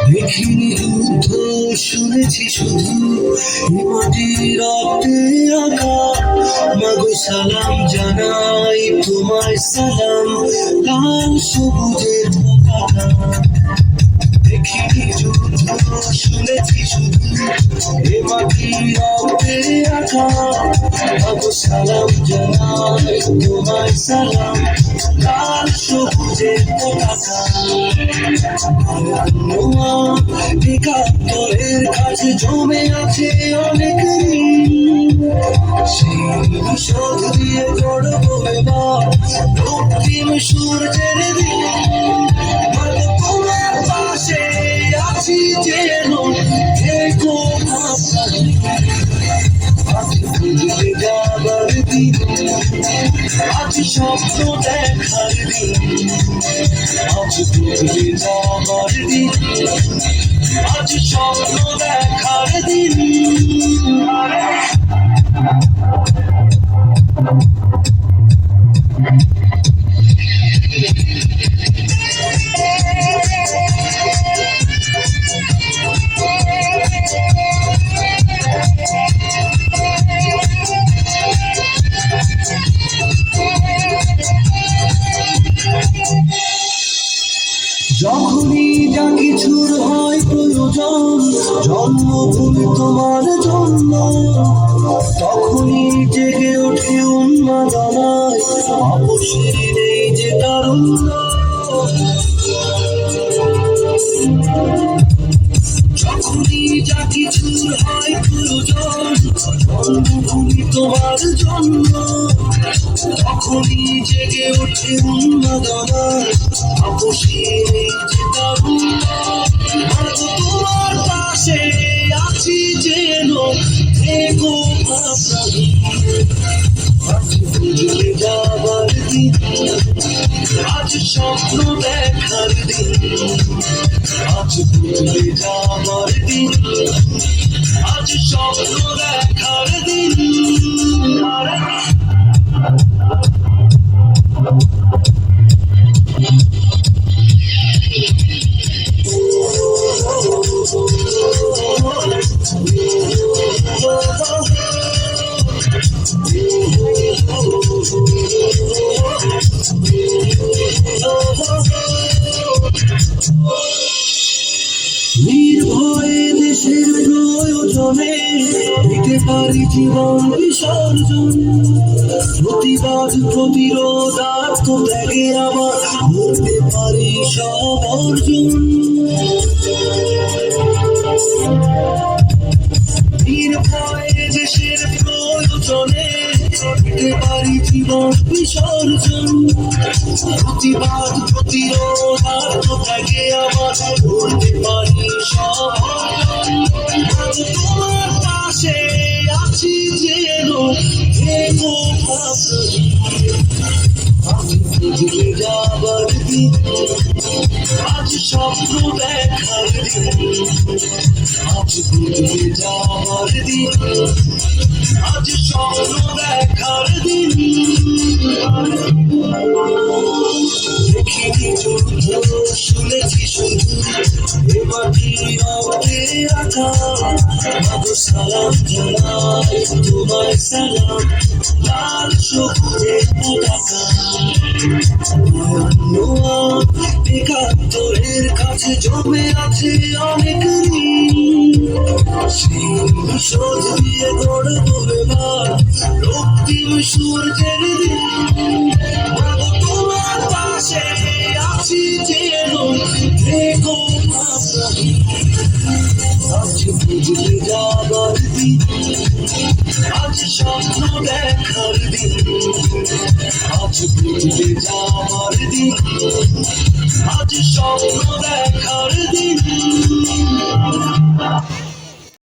দেখিনি যুদ্ধ, শুনেছি শুধু মাটির রক্তে আঁকা। মাগো সালাম জানাই তোমায় সালাম, লাল সবুজের পতাকা। দেখিনি যুদ্ধ, শুনেছি শুধু মাটির রক্তে আঁকা। মাগো সালাম জানাই তোমায় সালাম, লাল সবুজের পতাকা। একাত্তরের কাছে জমে আছে অনেক ঋণ, সেই শোধ দিয়ে গড়বো এবার রক্তিম সূর্যের দিন। তোমার পাশে আছি যেন, থেকো ভুলে যাবার দিন, আজ স্বপ্ন দেখার দিন। আজ ভুলে যাবার দিন, আজ স্বপ্ন দেখার দিন। যখনই যা কিছুর হয় প্রয়োজন, জন্মভূমি তোমার জন্য, তখনই জেগে ওঠে উন্মাদনায়, আপসের নেই যে তারুণ্য। যখনই যা কিছুর হয় প্রয়োজন, জন্মভূমি তোমার জন্য, তখনই জেগে ওঠে উন্মাদনায়, আপসের নেই যে তারুণ্য। তোমার পাশে আছি যেন, থেকো ভাবনা। আজ ভুলে যাবার দিন, আজ স্বপ্ন দেখার দিন। আজ ভুলে যাবার দিন, আজ স্বপ্ন দেখার দিন। নির্ভয়ে দেশের প্রয়োজনে দিতে পারি জীবন বিসর্জন, প্রতিবাদ প্রতিরোধ আত্মত্যাগে আবার করতে পারি সব অর্জন। নির্ভয়ে দেশের প্রয়োজনে দিতে পারি জীবন বিসর্জন, প্রতিবাদ প্রতিরোধ আত্মত্যাগে আবার করতে পারি সব অর্জন। তোমার পাশে আছি যেন, থেকো ভাবনা। আজ ভুলে যাবার দিন, আজ স্বপ্ন দেখার দিন। আজ ভুলে যাবার দিন, আজ স্বপ্ন দেখার দিন। দেখিনি যুদ্ধ, শুনেছি শুধু মাটির রক্তে আঁকা। মাগো সালাম জানাই তোমায় সালাম, লাল সবুজের পতাকা। একাত্তরের কাছে জমে আছে অনেক ঋণ, সেই শোধ দিয়ে গড়বো এবার রক্তিম সূর্যের দিন। তোমার পাশে আছি যেন, থেকো ভাবনা। আজ ভুলে যাবার দিন, আজ স্বপ্ন দেখার দিন। আজ ভুলে যাবার দিন, আজ স্বপ্ন